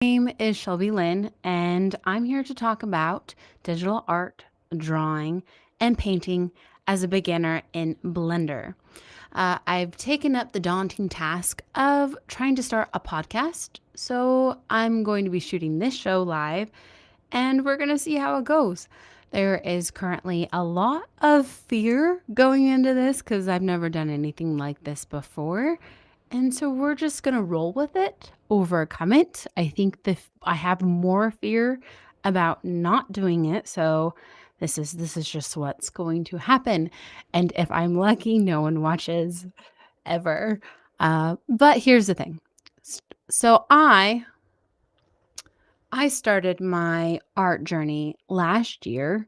Name is Shelby Lynn, and I'm here to talk about digital art, drawing, and painting as a beginner in Blender. I've taken up the daunting task of trying to start a podcast, so I'm going to be shooting this show live, and we're going to see how it goes. There is currently a lot of fear going into this because I've never done anything like this before. And so we're just going to roll with it, overcome it. I think I have more fear about not doing it. So this is just what's going to happen. And if I'm lucky, no one watches ever. But here's the thing. So I started my art journey last year.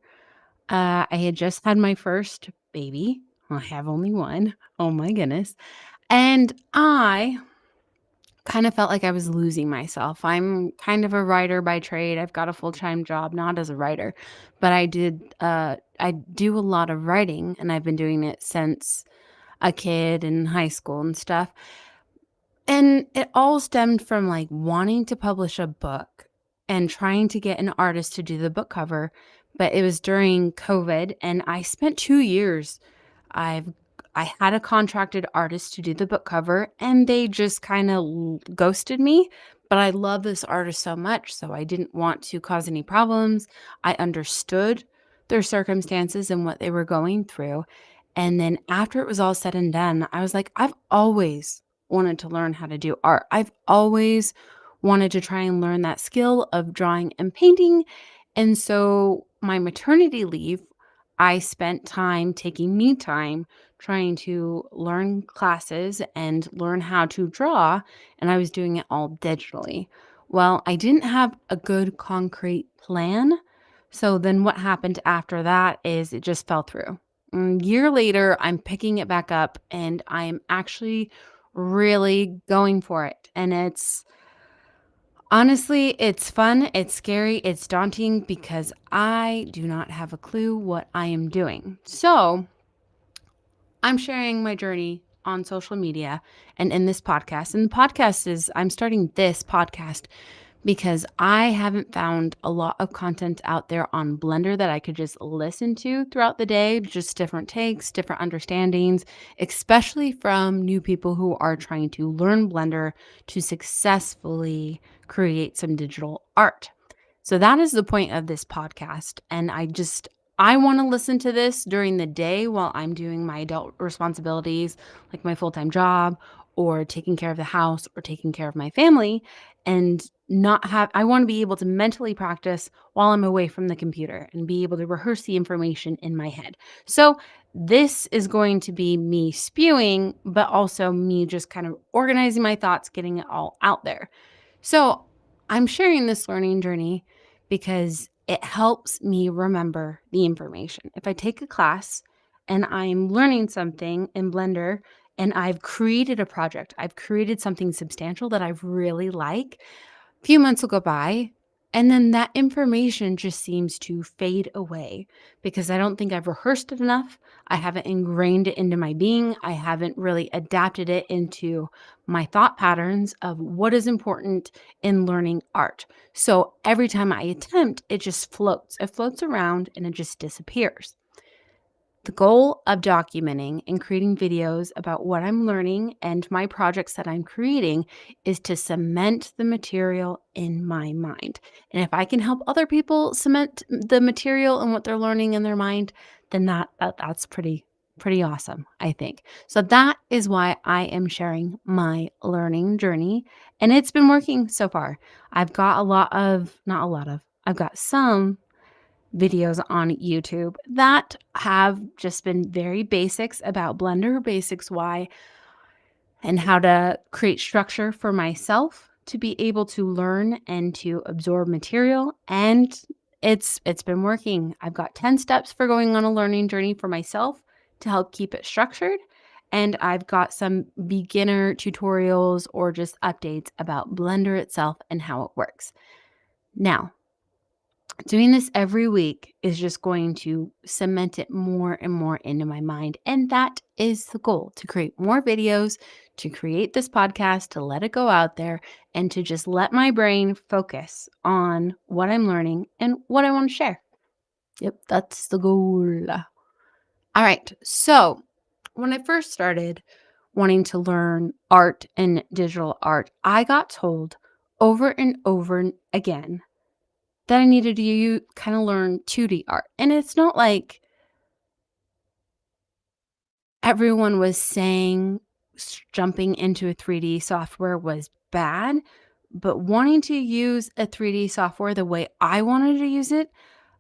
I had just had my first baby. I have only one. Oh my goodness. And I kind of felt like I was losing myself. I'm kind of a writer by trade. I've got a full-time job, not as a writer, but I do a lot of writing, and I've been doing it since a kid in high school and stuff. And it all stemmed from like wanting to publish a book and trying to get an artist to do the book cover, but it was during COVID and I spent 2 years. I've I had a contracted artist to do the book cover and they just kind of ghosted me, but I love this artist so much, so I didn't want to cause any problems. I understood their circumstances and what they were going through. And then after it was all said and done, I was like, I've always wanted to learn how to do art. I've always wanted to try and learn that skill of drawing and painting. And so my maternity leave, I spent time taking me time trying to learn classes and learn how to draw, and I was doing it all digitally. Well, I didn't have a good concrete plan. So then what happened after that is it just fell through. Year later, I'm picking it back up and I'm actually really going for it. And it's honestly, it's fun, it's scary, it's daunting because I do not have a clue what I am doing. So I'm sharing my journey on social media and in this podcast. And the podcast is, I'm starting this podcast because I haven't found a lot of content out there on Blender that I could just listen to throughout the day, just different takes, different understandings, especially from new people who are trying to learn Blender to successfully create some digital art. So that is the point of this podcast. And I want to listen to this during the day while I'm doing my adult responsibilities, like my full time job or taking care of the house or taking care of my family and not have I want to be able to mentally practice while I'm away from the computer and be able to rehearse the information in my head. So this is going to be me spewing, but also me just kind of organizing my thoughts, getting it all out there. So I'm sharing this learning journey because it helps me remember the information. If I take a class and I'm learning something in Blender and I've created a project, I've created something substantial that I really like, few months will go by, and then that information just seems to fade away because I don't think I've rehearsed it enough. I haven't ingrained it into my being. I haven't really adapted it into my thought patterns of what is important in learning art. So every time I attempt, it just floats. It floats around and it just disappears. The goal of documenting and creating videos about what I'm learning and my projects that I'm creating is to cement the material in my mind. And if I can help other people cement the material and what they're learning in their mind, then that's pretty awesome, I think. So that is why I am sharing my learning journey and it's been working so far. I've got not a lot of, I've got some videos on YouTube that have just been very basics about Blender, basics why, and how to create structure for myself to be able to learn and to absorb material. And it's been working. I've got 10 steps for going on a learning journey for myself to help keep it structured. And I've got some beginner tutorials or just updates about Blender itself and how it works. Now, doing this every week is just going to cement it more and more into my mind. And that is the goal, to create more videos, to create this podcast, to let it go out there, and to just let my brain focus on what I'm learning and what I want to share. Yep, that's the goal. All right. So, when I first started wanting to learn art and digital art, I got told over and over and again that I needed to kind of learn 2D art. And it's not like everyone was saying jumping into a 3D software was bad, but wanting to use a 3D software the way I wanted to use it,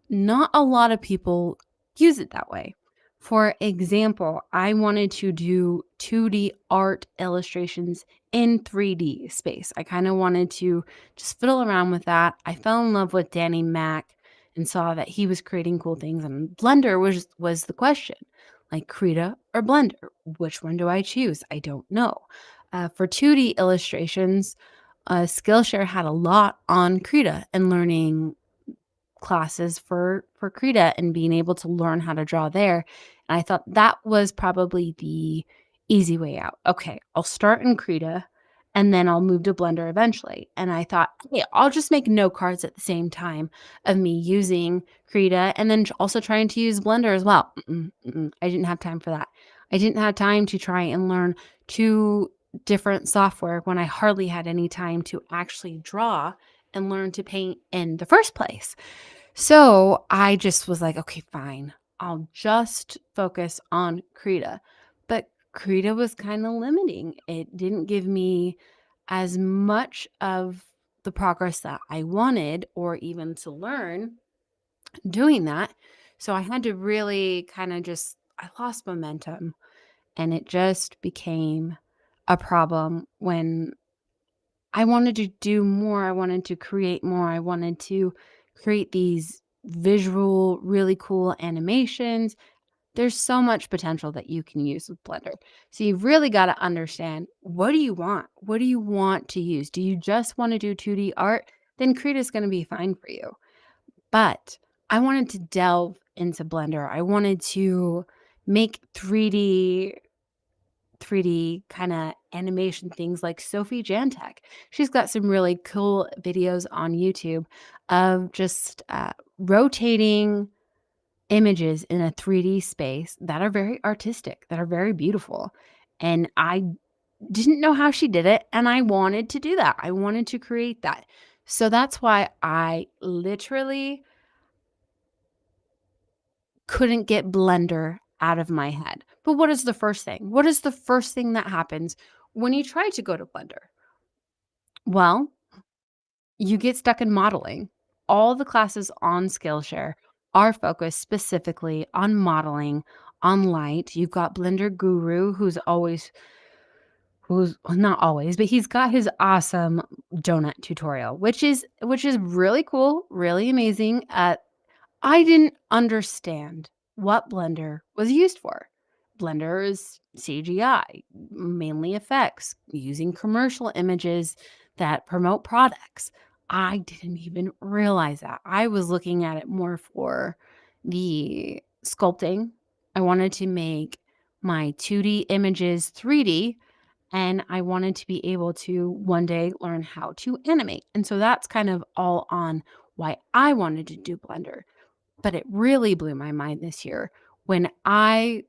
not a lot of people use it that way. For example, I wanted to do 2D art illustrations in 3D space. I kind of wanted to just fiddle around with that. I fell in love with Danny Mac and saw that he was creating cool things, and Blender was the question. Like Krita or Blender, which one do I choose? I don't know. For 2D illustrations, Skillshare had a lot on Krita and learning classes for Krita and being able to learn how to draw there. And I thought that was probably the easy way out. Okay, I'll start in Krita and then I'll move to Blender eventually. And I thought, hey, I'll just make note cards at the same time of me using Krita and then also trying to use Blender as well. I didn't have time for that. I didn't have time to try and learn two different software when I hardly had any time to actually draw and learn to paint in the first place. So I just was like, okay, fine. I'll just focus on Krita. But Krita was kind of limiting. It didn't give me as much of the progress that I wanted or even to learn doing that. So I had to really kind of I lost momentum and it just became a problem when I wanted to do more, I wanted to create more, I wanted to create these visual, really cool animations. There's so much potential that you can use with Blender. So you've really got to understand, what do you want? What do you want to use? Do you just want to do 2D art? Then Krita is going to be fine for you. But I wanted to delve into Blender. I wanted to make 3D kind of animation things like Sophie Jantek. She's got some really cool videos on YouTube of just rotating images in a 3D space that are very artistic, that are very beautiful. And I didn't know how she did it, and I wanted to do that. I wanted to create that. So that's why I literally couldn't get Blender out of my head. But what is the first thing? What is the first thing that happens when you try to go to Blender? Well, you get stuck in modeling. All the classes on Skillshare are focused specifically on modeling, on light. You've got Blender Guru, who's well, not always, but he's got his awesome donut tutorial, which is really cool, really amazing. I didn't understand what Blender was used for. Blender is CGI, mainly effects, using commercial images that promote products. I didn't even realize that. I was looking at it more for the sculpting. I wanted to make my 2D images 3D, and I wanted to be able to one day learn how to animate. And so that's kind of all on why I wanted to do Blender. But it really blew my mind this year when I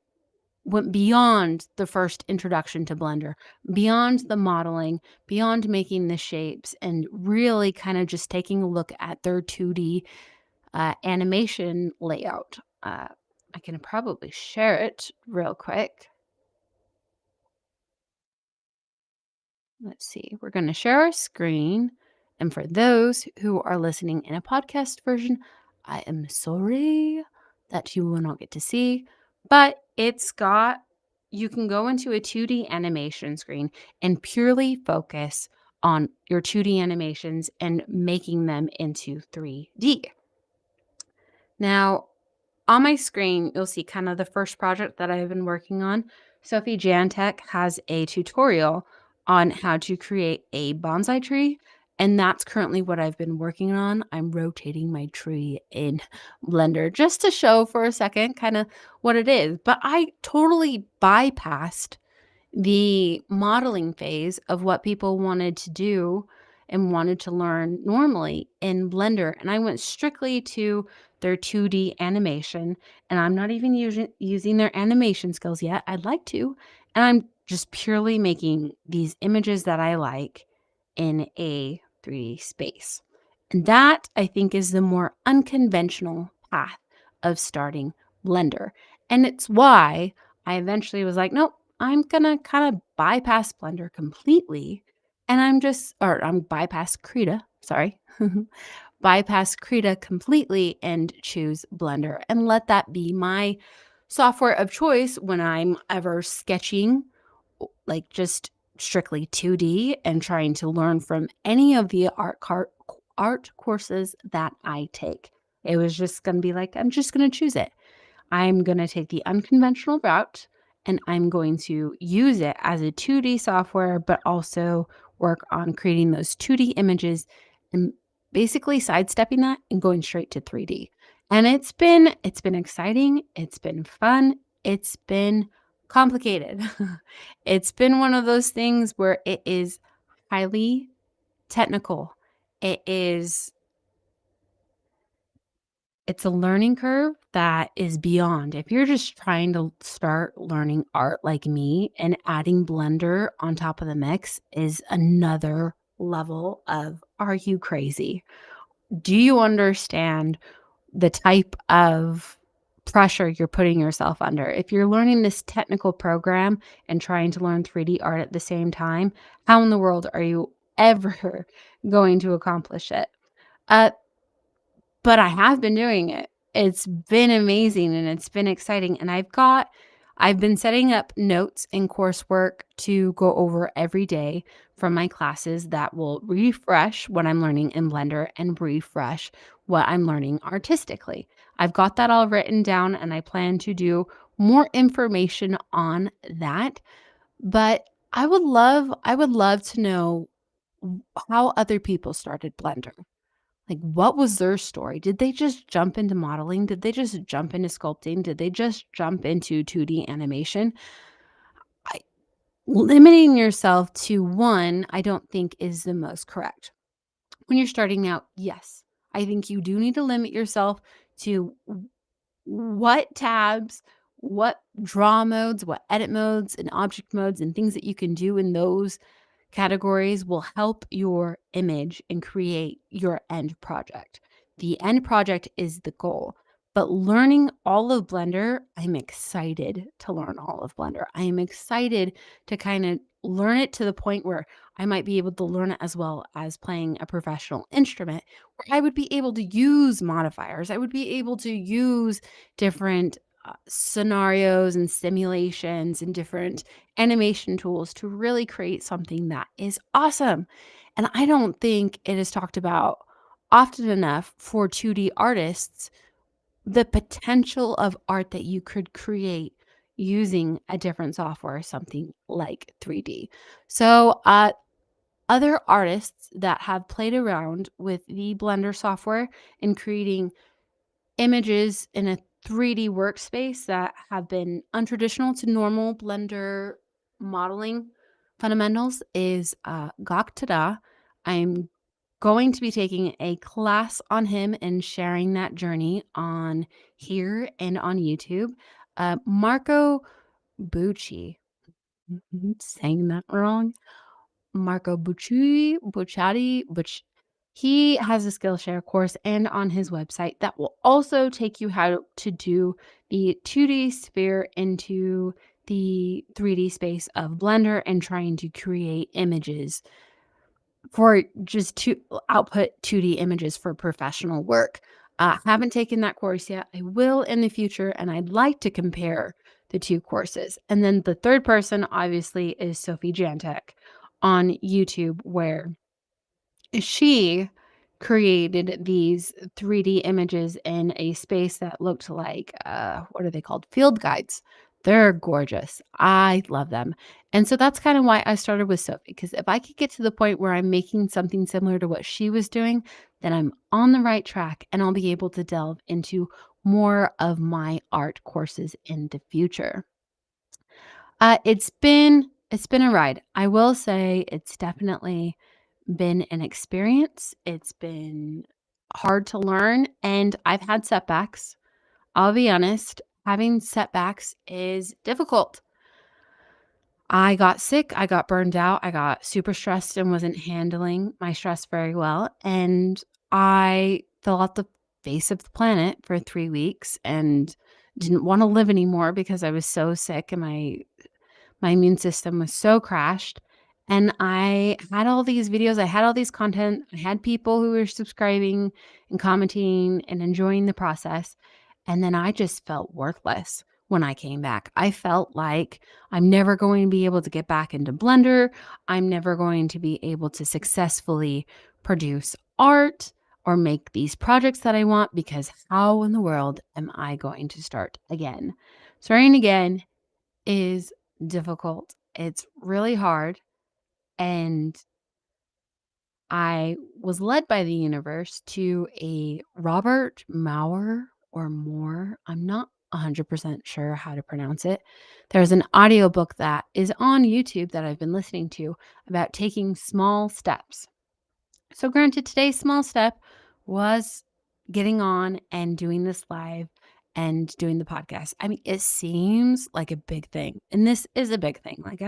went beyond the first introduction to Blender, beyond the modeling, beyond making the shapes, and really kind of just taking a look at their 2D animation layout. I can probably share it real quick. Let's see. We're going to share our screen. And for those who are listening in a podcast version, I am sorry that you will not get to see, but you can go into a 2D animation screen and purely focus on your 2D animations and making them into 3D. Now, on my screen, you'll see kind of the first project that I've been working on. Sophie Jantek has a tutorial on how to create a bonsai tree, and that's currently what I've been working on. I'm rotating my tree in Blender just to show for a second kind of what it is. But I totally bypassed the modeling phase of what people wanted to do and wanted to learn normally in Blender, and I went strictly to their 2D animation, and I'm not even using their animation skills yet. I'd like to, and I'm just purely making these images that I like in a 3D space. And that, I think, is the more unconventional path of starting Blender. And it's why I eventually was like, "Nope, I'm gonna kinda bypass Blender completely, and I'm bypass Krita, sorry. Bypass Krita completely and choose Blender and let that be my software of choice when I'm ever sketching, like, just strictly 2D and trying to learn from any of the art courses that I take." It was just gonna be like, I'm just gonna choose it. I'm gonna take the unconventional route, and I'm going to use it as a 2D software, but also work on creating those 2D images and basically sidestepping that and going straight to 3D. And it's been exciting, it's been fun, it's been complicated. It's been one of those things where it is highly technical. It is it's a learning curve that is beyond. If you're just trying to start learning art like me, and adding Blender on top of the mix is another level of, "Are you crazy? Do you understand the type of pressure you're putting yourself under?" If you're learning this technical program and trying to learn 3D art at the same time, how in the world are you ever going to accomplish it? Uh, but I have been doing it. It's been amazing and it's been exciting, and I've been setting up notes and coursework to go over every day from my classes that will refresh what I'm learning in Blender and refresh what I'm learning artistically. I've got that all written down, and I plan to do more information on that, but I would love to know how other people started Blender. Like, what was their story? Did they just jump into modeling? Did they just jump into sculpting? Did they just jump into 2D animation? I Limiting yourself to one, I don't think is the most correct. When you're starting out, yes, I think you do need to limit yourself to what tabs, what draw modes, what edit modes, and object modes, and things that you can do in those categories will help your image and create your end project. The end project is the goal. But learning all of Blender, I'm excited to learn all of Blender. I am excited to kind of learn it to the point where I might be able to learn it as well as playing a professional instrument, where I would be able to use modifiers. I would be able to use different scenarios and simulations and different animation tools to really create something that is awesome. And I don't think it is talked about often enough for 2D artists, the potential of art that you could create using a different software, something like 3D. So, other artists that have played around with the Blender software and creating images in a 3D workspace that have been untraditional to normal Blender modeling fundamentals is Gok. I'm going to be taking a class on him and sharing that journey on here and on YouTube. Marco Bucci, saying that wrong. Marco Bucciati, he has a Skillshare course and on his website that will also take you how to do the 2D sphere into the 3D space of Blender and trying to create images for just to output 2D images for professional work. Haven't taken that course yet. I will in the future, and I'd like to compare the two courses. And then the third person, obviously, is Sophie Jantek on YouTube, where she created these 3D images in a space that looked like, what are they called? Field guides. They're gorgeous. I love them. And so that's kind of why I started with Sophie, because if I could get to the point where I'm making something similar to what she was doing, then I'm on the right track and I'll be able to delve into more of my art courses in the future. It's been It's been a ride. I will say it's definitely been an experience. It's been hard to learn, and I've had setbacks. I'll be honest, having setbacks is difficult. I got sick, I got burned out, I got super stressed and wasn't handling my stress very well, and I fell off the face of the planet for 3 weeks and didn't wanna live anymore because I was so sick and my immune system was so crashed, and I had all these videos, I had all these content, I had people who were subscribing and commenting and enjoying the process, and then I just felt worthless when I came back. I felt like I'm never going to be able to get back into Blender. I'm never going to be able to successfully produce art or make these projects that I want because how in the world am I going to start again? Starting again is difficult. It's really hard, and I was led by the universe to a Robert Maurer or Moore. I'm not 100% sure how to pronounce it. There's an audiobook that is on YouTube that I've been listening to about taking small steps. So, granted, today's small step was getting on and doing this live and doing the podcast. I mean, it seems like a big thing, and this is a big thing. Like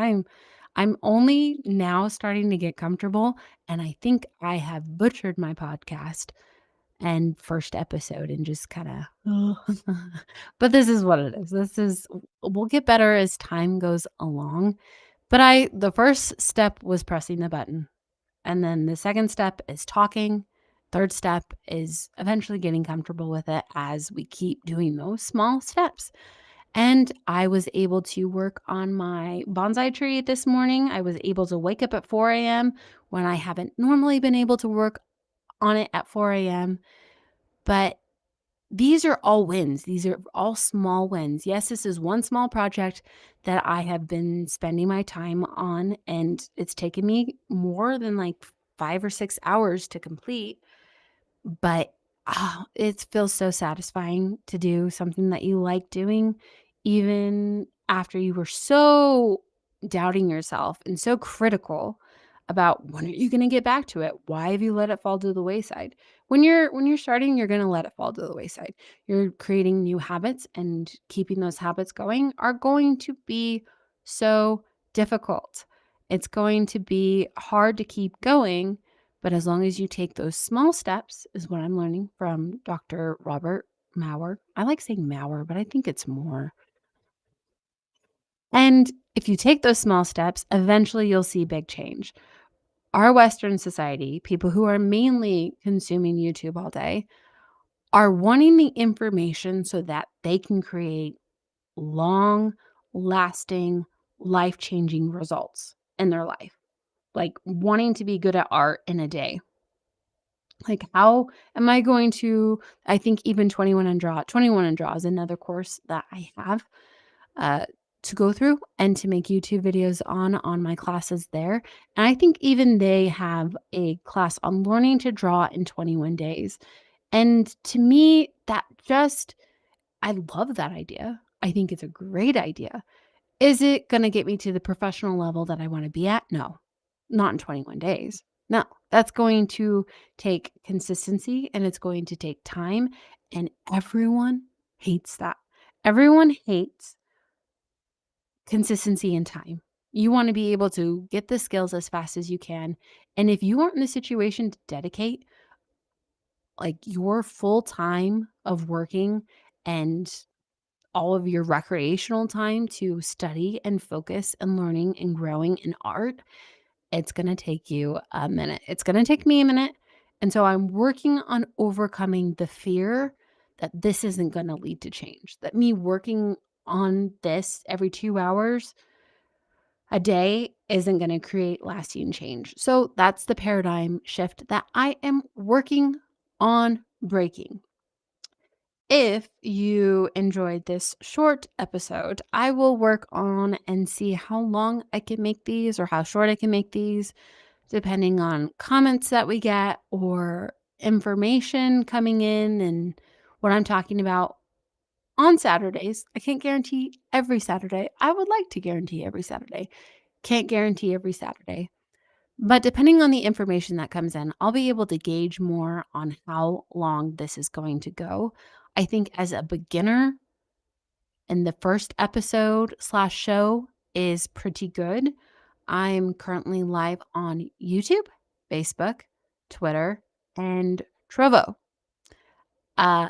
I'm only now starting to get comfortable, and I think I have butchered my podcast and first episode and just kind of but this is what it is. This is we'll get better as time goes along. But I the first step was pressing the button. And then the second step is talking. Third step is eventually getting comfortable with it as we keep doing those small steps. And I was able to work on my bonsai tree this morning. I was able to wake up at 4 a.m. when I haven't normally been able to work on it at 4 a.m. But these are all wins. These are all small wins. Yes, this is one small project that I have been spending my time on, and it's taken me more than like 5 or 6 hours to complete. But, it feels so satisfying to do something that you like doing, even after you were so doubting yourself and so critical about when are you gonna get back to it? Why have you let it fall to the wayside? When you're starting, you're gonna let it fall to the wayside. You're creating new habits, and keeping those habits going are going to be so difficult. It's going to be hard to keep going, but as long as you take those small steps, is what I'm learning from Dr. Robert Maurer. I like saying Maurer, but I think it's more. And if you take those small steps, eventually you'll see big change. Our Western society, people who are mainly consuming YouTube all day, are wanting the information so that they can create long lasting, life changing results in their life, like wanting to be good at art in a day. Like, how am I going to I think even 21 and Draw is another course that I have, uh, to go through and to make YouTube videos on my classes there, and I think even they have a class on learning to draw in 21 days, and to me, that just I love that idea. I think it's a great idea. Is it gonna get me to the professional level that I wanna be at? No, not in 21 days. No, that's going to take consistency, and it's going to take time, and everyone hates that. Everyone hates consistency and time. You wanna be able to get the skills as fast as you can, and if you aren't in the situation to dedicate, like, your full time of working and all of your recreational time to study and focus and learning and growing in art, it's gonna take you a minute. It's gonna take me a minute. And so I'm working on overcoming the fear that this isn't gonna lead to change, that me working on this every 2 hours a day isn't gonna create lasting change. So that's the paradigm shift that I am working on breaking. If you enjoyed this short episode, I will work on and see how long I can make these or how short I can make these, depending on comments that we get or information coming in and what I'm talking about on Saturdays. I can't guarantee every Saturday. I would like to guarantee every Saturday. Can't guarantee every Saturday. But depending on the information that comes in, I'll be able to gauge more on how long this is going to go. I think as a beginner, and the first episode slash show is pretty good. I'm currently live on YouTube, Facebook, Twitter, and Trovo. Uh,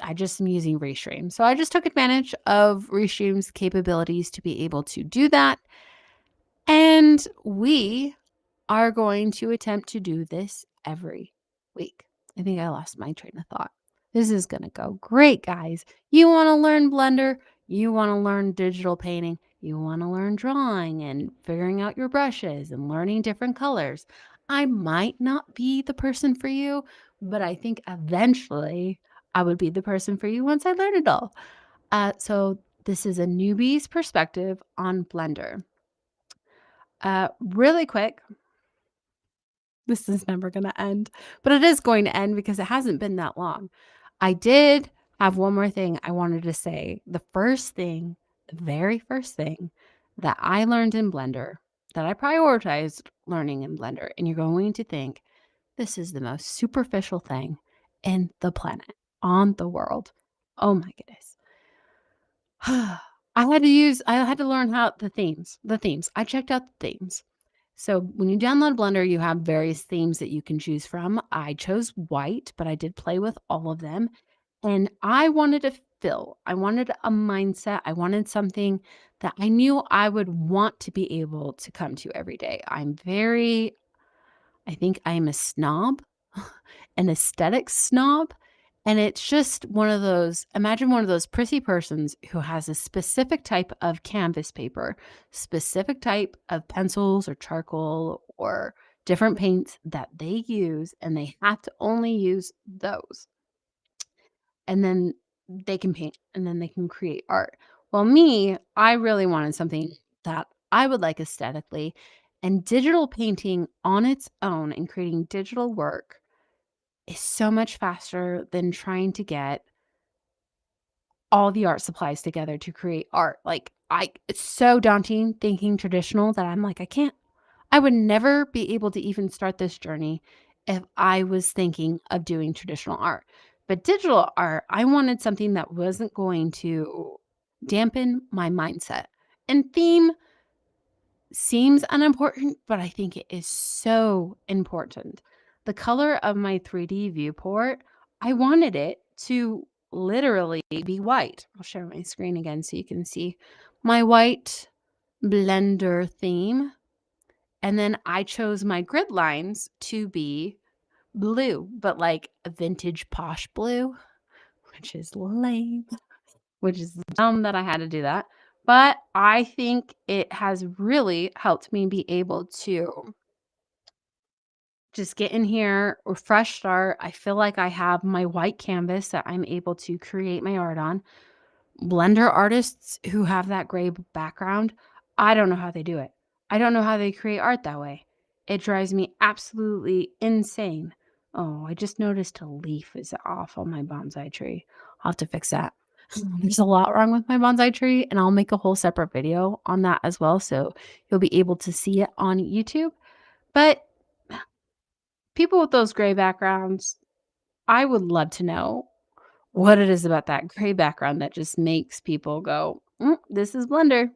I just am using Restream. So I just took advantage of Restream's capabilities to be able to do that. And we are going to attempt to do this every week. I think I lost my train of thought. This is going to go great, guys. You want to learn Blender, you want to learn digital painting, you want to learn drawing and figuring out your brushes and learning different colors. I might not be the person for you, but I think eventually I would be the person for you once I learn it all. So this is a newbie's perspective on Blender. Really quick, this is never going to end, but it is going to end because it hasn't been that long. I did have one more thing I wanted to say. The very first thing that I learned in Blender, that I prioritized learning in Blender, and you're going to think this is the most superficial thing in the planet, on the world. Oh my goodness. I had to learn how the themes. I checked out the themes. So when you download Blender, you have various themes that you can choose from. I chose white, but I did play with all of them. And I wanted I wanted a mindset. I wanted something that I knew I would want to be able to come to every day. I think I'm a snob, an aesthetic snob. And it's just imagine one of those prissy persons who has a specific type of canvas paper, specific type of pencils or charcoal or different paints that they use, and they have to only use those. And then they can paint and then they can create art. Well, me, I really wanted something that I would like aesthetically. And digital painting on its own and creating digital work is so much faster than trying to get all the art supplies together to create art. It's so daunting thinking traditional that I'm like, I would never be able to even start this journey if I was thinking of doing traditional art. But digital art, I wanted something that wasn't going to dampen my mindset. And theme seems unimportant, but I think it is so important. The color of my 3D viewport, I wanted it to literally be white. I'll share my screen again so you can see my white Blender theme. And then I chose my grid lines to be blue, but like a vintage posh blue, which is lame, which is dumb that I had to do that. But I think it has really helped me be able to just get in here, a fresh start. I feel like I have my white canvas that I'm able to create my art on. Blender artists who have that gray background, I don't know how they do it. I don't know how they create art that way. It drives me absolutely insane. Oh, I just noticed a leaf is off on my bonsai tree. I'll have to fix that. There's a lot wrong with my bonsai tree, and I'll make a whole separate video on that as well, so you'll be able to see it on YouTube. But people with those gray backgrounds, I would love to know what it is about that gray background that just makes people go, this is Blender.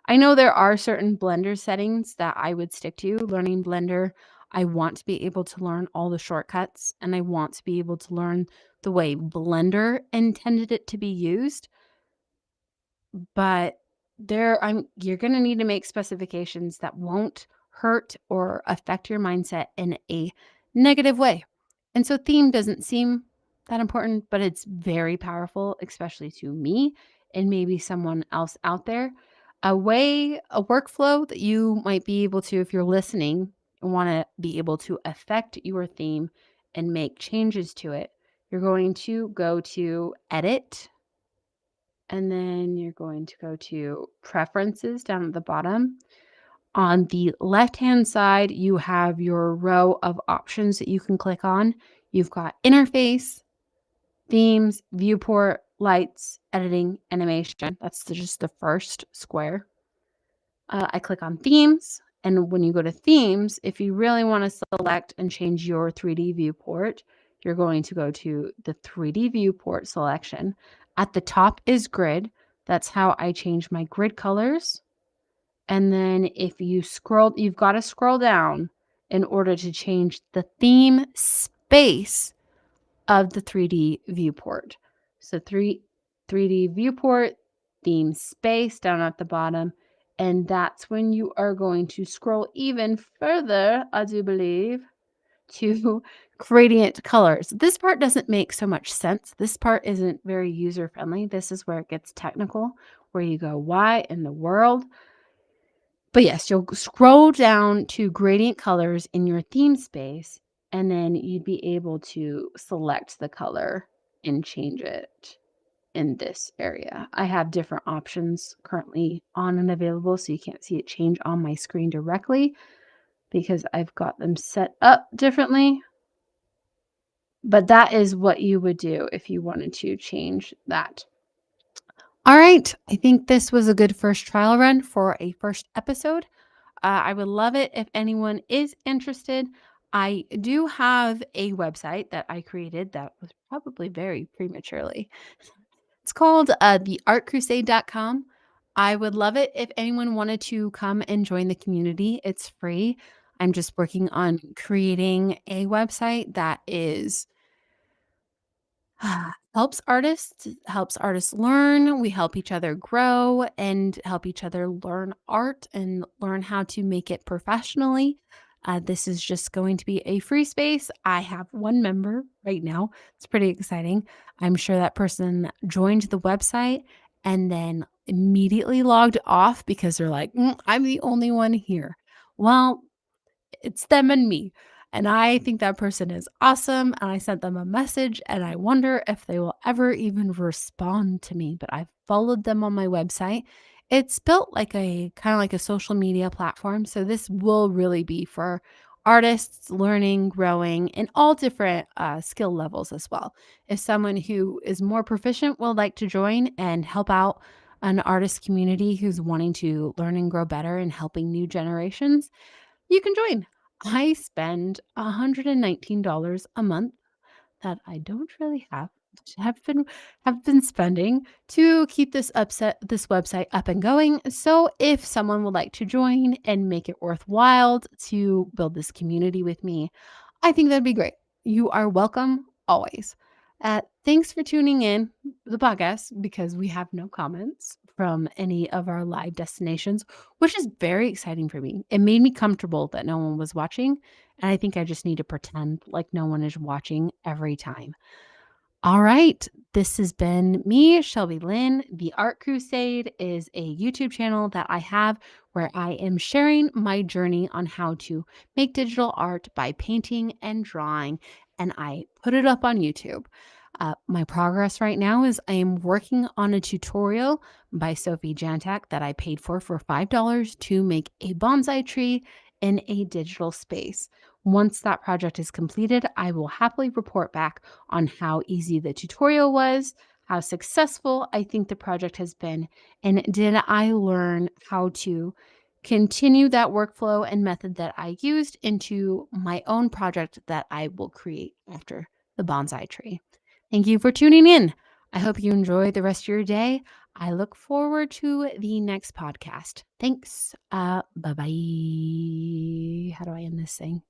I know there are certain Blender settings that I would stick to. Learning Blender, I want to be able to learn all the shortcuts, and I want to be able to learn the way Blender intended it to be used. But you're going to need to make specifications that won't hurt or affect your mindset in a negative way. And so theme doesn't seem that important, but it's very powerful, especially to me and maybe someone else out there. A workflow that you might be able to, if you're listening and want to be able to affect your theme and make changes to it, you're going to go to edit, and then you're going to go to preferences down at the bottom. On the left-hand side, you have your row of options that you can click on. You've got interface, themes, viewport, lights, editing, animation. That's just the first square. I click on themes. And when you go to themes, if you really want to select and change your 3D viewport, you're going to go to the 3D viewport selection. At the top is grid. That's how I change my grid colors. And then if you scroll, you've got to scroll down in order to change the theme space of the 3D viewport. So 3D viewport, theme space down at the bottom. And that's when you are going to scroll even further, I do believe, to gradient colors. This part doesn't make so much sense. This part isn't very user friendly. This is where it gets technical, where you go, why in the world? But yes, you'll scroll down to gradient colors in your theme space, and then you'd be able to select the color and change it in this area. I have different options currently on and available, so you can't see it change on my screen directly because I've got them set up differently. But that is what you would do if you wanted to change that. All right. I think this was a good first trial run for a first episode. I would love it if anyone is interested. I do have a website that I created that was probably very prematurely. It's called theartcrusade.com. I would love it if anyone wanted to come and join the community. It's free. I'm just working on creating a website that is helps artists learn. We help each other grow and help each other learn art and learn how to make it professionally. This is just going to be a free space. I have one member right now. It's pretty exciting. I'm sure that person joined the website and then immediately logged off because they're like, I'm the only one here. Well, it's them and me. And I think that person is awesome. And I sent them a message and I wonder if they will ever even respond to me. But I've followed them on my website. It's built like a kind of like a social media platform. So this will really be for artists learning, growing, and all different skill levels as well. If someone who is more proficient will like to join and help out an artist community who's wanting to learn and grow better and helping new generations, you can join. I spend $119 a month that I don't really have been have been spending to keep this website up and going. So if someone would like to join and make it worthwhile to build this community with me, I think that'd be great. You are welcome always. Thanks for tuning in the podcast because we have no comments from any of our live destinations, which is very exciting for me. It made me comfortable that no one was watching, and I think I just need to pretend like no one is watching every time. All right. This has been me, Shelby Lynn. The Art Crusade is a YouTube channel that I have where I am sharing my journey on how to make digital art by painting and drawing, and I put it up on YouTube. My progress right now is I am working on a tutorial by Sophie Jantak that I paid for $5 to make a bonsai tree in a digital space. Once that project is completed, I will happily report back on how easy the tutorial was, how successful I think the project has been, and did I learn how to continue that workflow and method that I used into my own project that I will create after the bonsai tree. Thank you for tuning in. I hope you enjoy the rest of your day. I look forward to the next podcast. Thanks. Bye bye. How do I end this thing?